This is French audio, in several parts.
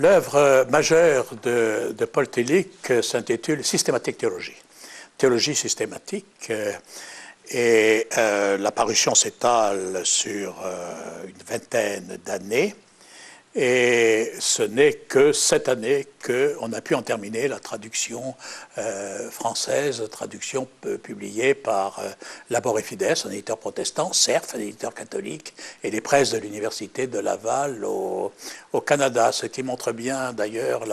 L'œuvre majeure de Paul Tillich s'intitule Systématique théologie. Théologie systématique, et la parution s'étale sur une vingtaine d'années. Et ce n'est que cette année qu'on a pu en terminer la traduction française, traduction publiée par Labor et Fides, un éditeur protestant, CERF, un éditeur catholique, et les presses de l'Université de Laval au Canada, ce qui montre bien d'ailleurs,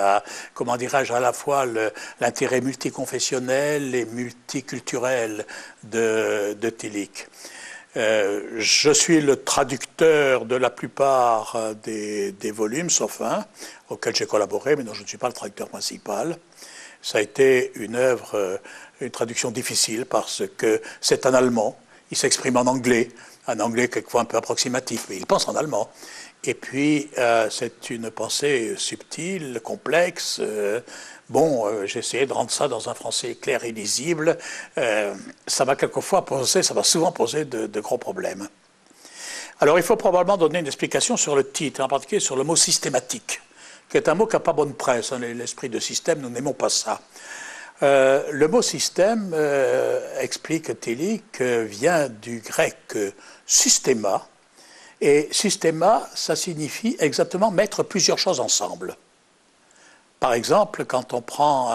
comment dirais-je, à la fois l'intérêt multiconfessionnel et multiculturel de Tillich. Je suis le traducteur de la plupart des volumes, sauf un, auquel j'ai collaboré, mais dont je ne suis pas le traducteur principal. Ça a été une œuvre, une traduction difficile, parce que c'est en allemand, il s'exprime en anglais quelquefois un peu approximatif, mais il pense en allemand. Et puis, c'est une pensée subtile, complexe. J'ai essayé de rendre ça dans un français clair et lisible. Ça m'a souvent posé de gros problèmes. Alors, il faut probablement donner une explication sur le titre, en particulier sur le mot systématique, qui est un mot qui n'a pas bonne presse. L'esprit de système, nous n'aimons pas ça. Le mot système, explique Tillich, vient du grec systéma. Et systéma, ça signifie exactement mettre plusieurs choses ensemble. Par exemple, quand on prend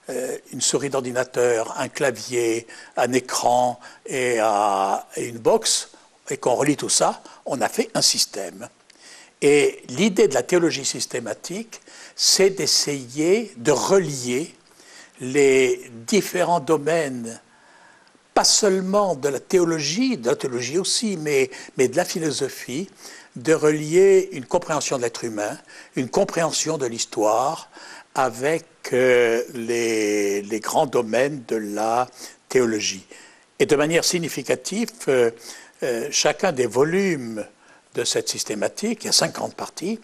une souris d'ordinateur, un clavier, un écran et une box, et qu'on relie tout ça, on a fait un système. Et l'idée de la théologie systématique, c'est d'essayer de relier les différents domaines, pas seulement de la théologie aussi, mais de la philosophie, de relier une compréhension de l'être humain, une compréhension de l'histoire avec les grands domaines de la théologie. Et de manière significative, chacun des volumes de cette systématique, il y a 50 parties,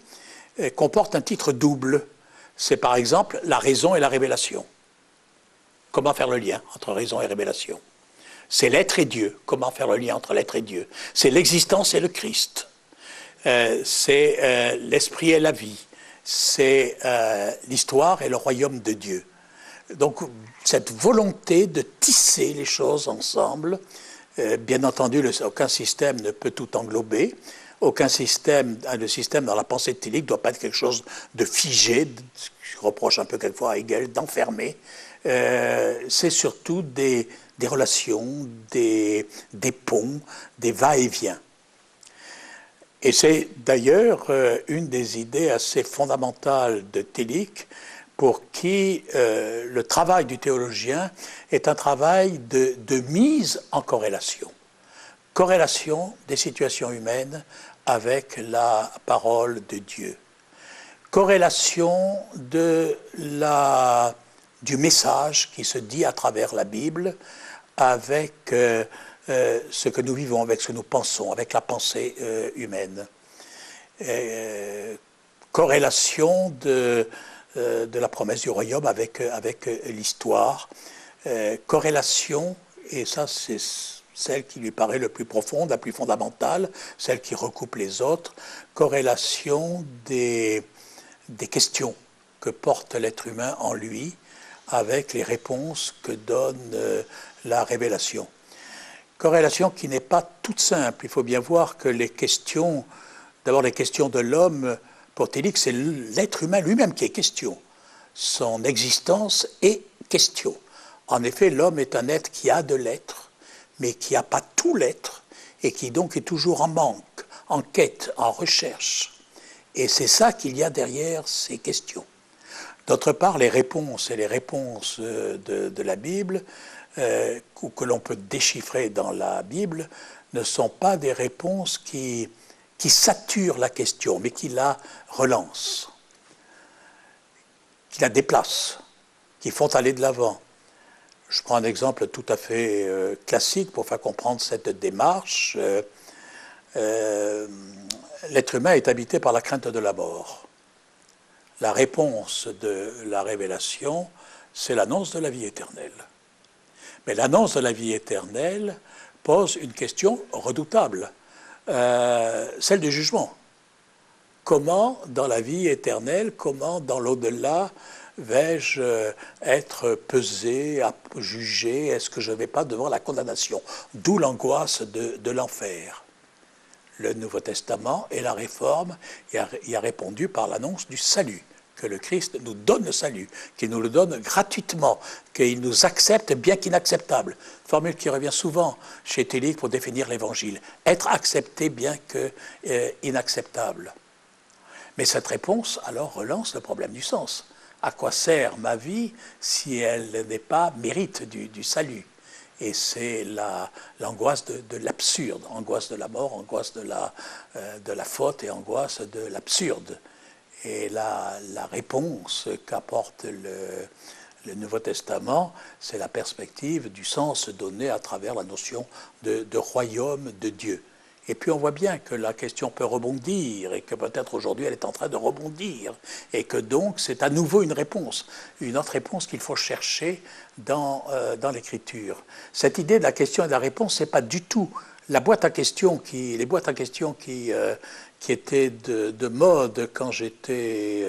comporte un titre double. C'est par exemple la raison et la révélation. Comment faire le lien entre raison et révélation? C'est l'être et Dieu. Comment faire le lien entre l'être et Dieu? C'est l'existence et le Christ. C'est l'esprit et la vie. C'est l'histoire et le royaume de Dieu. Donc, cette volonté de tisser les choses ensemble, bien entendu, aucun système ne peut tout englober. Le système dans la pensée de Tillich ne doit pas être quelque chose de figé, je reproche un peu quelquefois à Hegel, d'enfermé. C'est surtout des relations, des ponts, des va-et-vient. Et c'est d'ailleurs une des idées assez fondamentales de Tillich, pour qui le travail du théologien est un travail de mise en corrélation. Corrélation des situations humaines avec la parole de Dieu. Corrélation du message qui se dit à travers la Bible avec ce que nous vivons, avec ce que nous pensons, avec la pensée humaine. Corrélation de la promesse du royaume avec l'histoire. Corrélation, et ça c'est celle qui lui paraît le plus profonde, la plus fondamentale, celle qui recoupe les autres, corrélation des questions que porte l'être humain en lui avec les réponses que donne la révélation. Corrélation qui n'est pas toute simple. Il faut bien voir que d'abord les questions de l'homme, pour Tillich, c'est l'être humain lui-même qui est question. Son existence est question. En effet, l'homme est un être qui a de l'être, mais qui n'a pas tout l'être, et qui donc est toujours en manque, en quête, en recherche. Et c'est ça qu'il y a derrière ces questions. D'autre part, les réponses de la Bible, que l'on peut déchiffrer dans la Bible, ne sont pas des réponses qui saturent la question, mais qui la relancent, qui la déplacent, qui font aller de l'avant. Je prends un exemple tout à fait classique pour faire comprendre cette démarche. L'être humain est habité par la crainte de la mort. La réponse de la révélation, c'est l'annonce de la vie éternelle. Mais l'annonce de la vie éternelle pose une question redoutable, celle du jugement. comment dans la vie éternelle, comment dans l'au-delà vais-je être pesé, jugé, est-ce que je ne vais pas devant la condamnation? D'où l'angoisse de l'enfer. Le Nouveau Testament et la Réforme y a répondu par l'annonce du salut, que le Christ nous donne le salut, qu'il nous le donne gratuitement, qu'il nous accepte bien qu'inacceptable. Formule qui revient souvent chez Tillich pour définir l'Évangile. Être accepté bien que inacceptable. Mais cette réponse, alors, relance le problème du sens. À quoi sert ma vie si elle n'est pas mérite du salut? Et c'est l'angoisse de l'absurde, angoisse de la mort, angoisse de la faute et angoisse de l'absurde. Et la réponse qu'apporte le Nouveau Testament, c'est la perspective du sens donné à travers la notion de royaume de Dieu. Et puis on voit bien que la question peut rebondir et que peut-être aujourd'hui elle est en train de rebondir et que donc c'est à nouveau une autre réponse qu'il faut chercher dans l'Écriture. Cette idée de la question et de la réponse, ce n'est pas du tout les boîtes à questions qui étaient de mode quand j'étais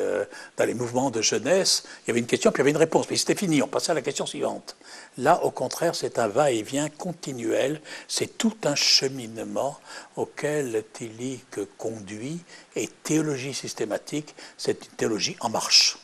dans les mouvements de jeunesse. Il y avait une question puis il y avait une réponse, puis c'était fini, on passait à la question suivante. Là, au contraire, c'est un va-et-vient continuel, c'est tout un cheminement auquel Tillich conduit, et théologie systématique, c'est une théologie en marche.